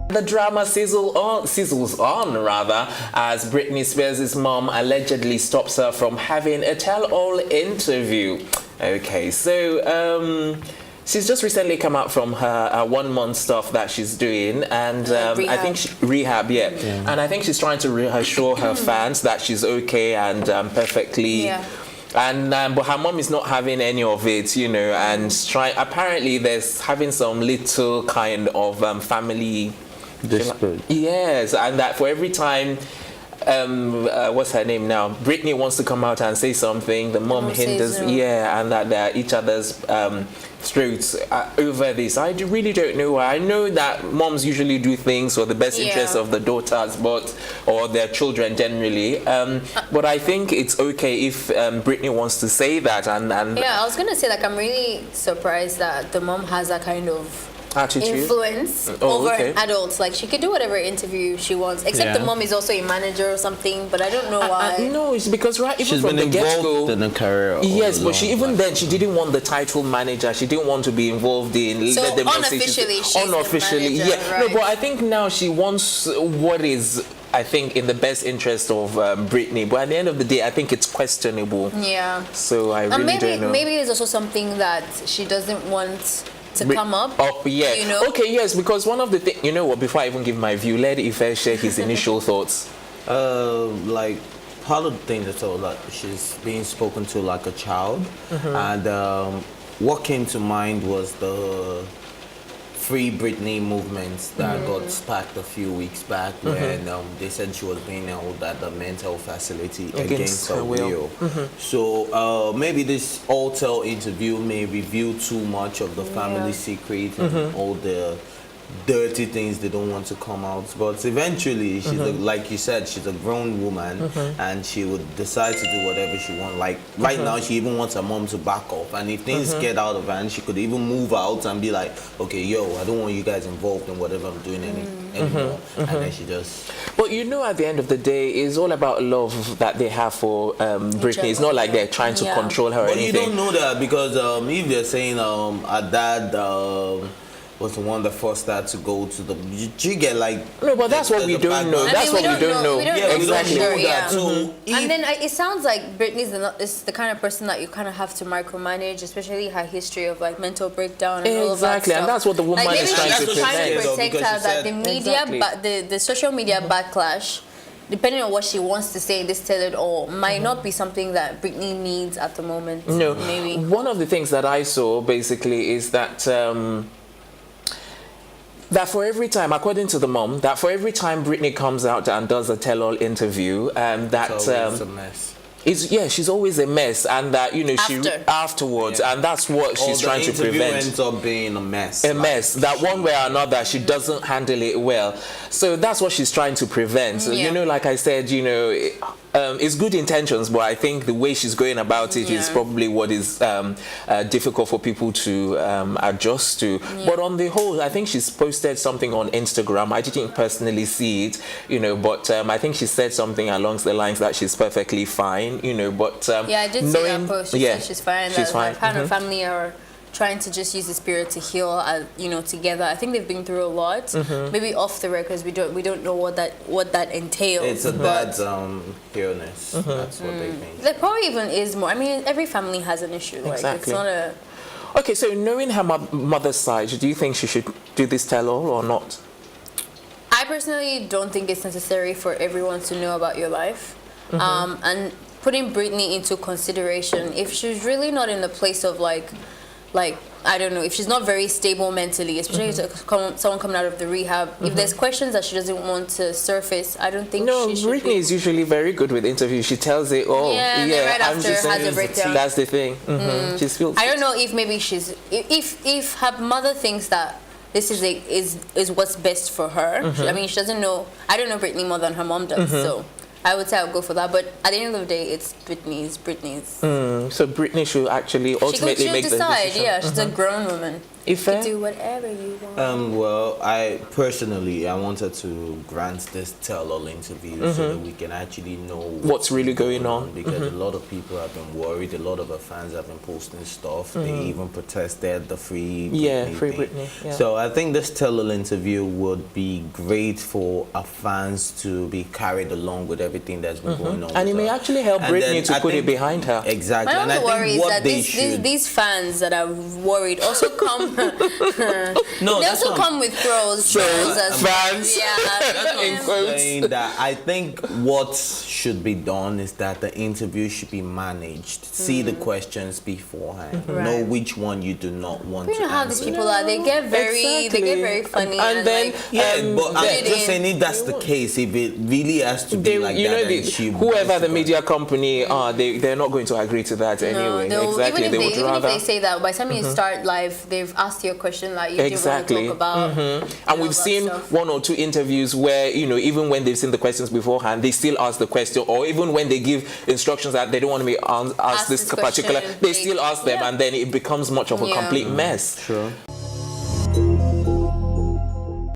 The drama sizzles on rather, as Britney Spears' mom allegedly stops her from having a tell-all interview. Okay, so she's just recently come out from her 1 month stuff that she's doing, and I think rehab, and I think she's trying to reassure her fans that she's okay and perfectly. Yeah. And but her mom is not having any of it, you know, and apparently there's having some little kind of family dispute. Yes, and that for every time what's her name now, Britney wants to come out and say something, the mom hinders, and that they're at each other's throats over this. I really don't know why. I know that moms usually do things for the best interest of the daughters, or their children generally, but I think it's okay if Britney wants to say that. And I was gonna say, like, I'm really surprised that the mom has that kind of attitude, influence over adults. Like, she could do whatever interview she wants, except the mom is also a manager or something, but I don't know why. No, it's because even from the get-go, in a career. Yes, but she she didn't want the title manager. She didn't want to be involved in. So unofficially, unofficially, right? No, but I think now she wants what is, I think, in the best interest of Britney. But at the end of the day, I think it's questionable. Yeah. So I really don't know. Maybe there's also something that she doesn't want to come up. You know? Okay, yes, because one of the things, you know what, before I even give my view, let Ife share his initial thoughts. Like, part of the thing that's all that she's being spoken to like a child, and what came to mind was the Free Britney movements that got sparked a few weeks back when they said she was being held at the mental facility against her will. So maybe this all-tell interview may reveal too much of the family secret and all the dirty things they don't want to come out, but eventually she's like you said, she's a grown woman, and she would decide to do whatever she wants. Like right now, she even wants her mom to back off, and if things get out of hand, she could even move out and be like, okay, yo, I don't want you guys involved in whatever I'm doing anymore. And then she just... But you know, at the end of the day, it's all about love that they have for Britney. It's not like they're trying to control her or anything. But you don't know that, because if they're saying her dad was the one that forced that to go to the... You get like... No, but that's what we don't know. That's what we don't know. Exactly. We don't know that. So and then it sounds like Britney's is the kind of person that you kind of have to micromanage, especially her history of like mental breakdown and all of that stuff. And that's what the woman is trying to prevent. Trying to protect her, that the media, but the social media backlash, depending on what she wants to say in this tell-it-all, might not be something that Britney needs at the moment. No. Maybe. One of the things that I saw basically is that that for every time, according to the mom, that for every time Britney comes out and does a tell-all interview, that it's always a mess. She's always a mess, and that, you know, afterwards, and that's what she's trying to prevent. Ends up being a mess. A mess that one way or another she doesn't handle it well. So that's what she's trying to prevent. You know, like I said, you know, it's good intentions, but I think the way she's going about it is probably what is difficult for people to adjust to. But on the whole, I think she's posted something on Instagram. I didn't personally see it, you know, but I think she said something along the lines that she's perfectly fine, you know. But I did see that post. She said she's fine. She's fine. Her and her family are trying to just use the spirit to heal, you know, together. I think they've been through a lot. Maybe off the records, we don't know what that entails. It's a bad illness. That's what they think. There probably even is more. I mean, every family has an issue. Like, it's not a... Okay, so knowing her mother's side, do you think she should do this tell-all or not? I personally don't think it's necessary for everyone to know about your life. And putting Britney into consideration, if she's really not in the place of like I don't know, if she's not very stable mentally, especially someone coming out of the rehab, if there's questions that she doesn't want to surface, I don't think she should. Britney is usually very good with interviews. She tells it all. Right after has a breakdown. That's the thing. I don't know if maybe if her mother thinks that this is what's best for her. I mean, she doesn't know. I don't know Britney more than her mom does, so I would say I would go for that, but at the end of the day, it's Britney's. So Britney should actually ultimately make the decision. Yeah, she's a grown woman. Ife? Do whatever you want. Well, I wanted to grant this tell-all interview so that we can actually know What's really going on. because a lot of people have been worried. A lot of our fans have been posting stuff. They even protested the free Britney Free thing. Britney. Yeah. So I think this tell-all interview would be great for our fans to be carried along with everything that's been going on. And it with may her. actually help And Britney then to I put it think- behind her. Exactly. My And I only worry think is what that they should. these fans that are worried also come. No, they that's also not- come with trolls as fans. Yeah. In quotes. saying that I think what should be done is that the interview should be managed. See the questions beforehand. Right. Know which one you do not want You to know how these answer. people are. They get very funny. And then, like, Yeah, but I'm they- just saying if that's the case, if it really has to be like you that, know, then she whoever the media company are, they're not going to agree to that anyway. No, Exactly. even if rather. they say that, by the time you start live, they've asked you a question like you Exactly. didn't want to talk about. And we've seen one or two interviews where, even when they've seen the questions beforehand, they still ask the question, or even when they give instructions that they don't want to be asked this this particular, question, they still ask them, yeah. and then it becomes much of a Yeah. complete mess. Sure.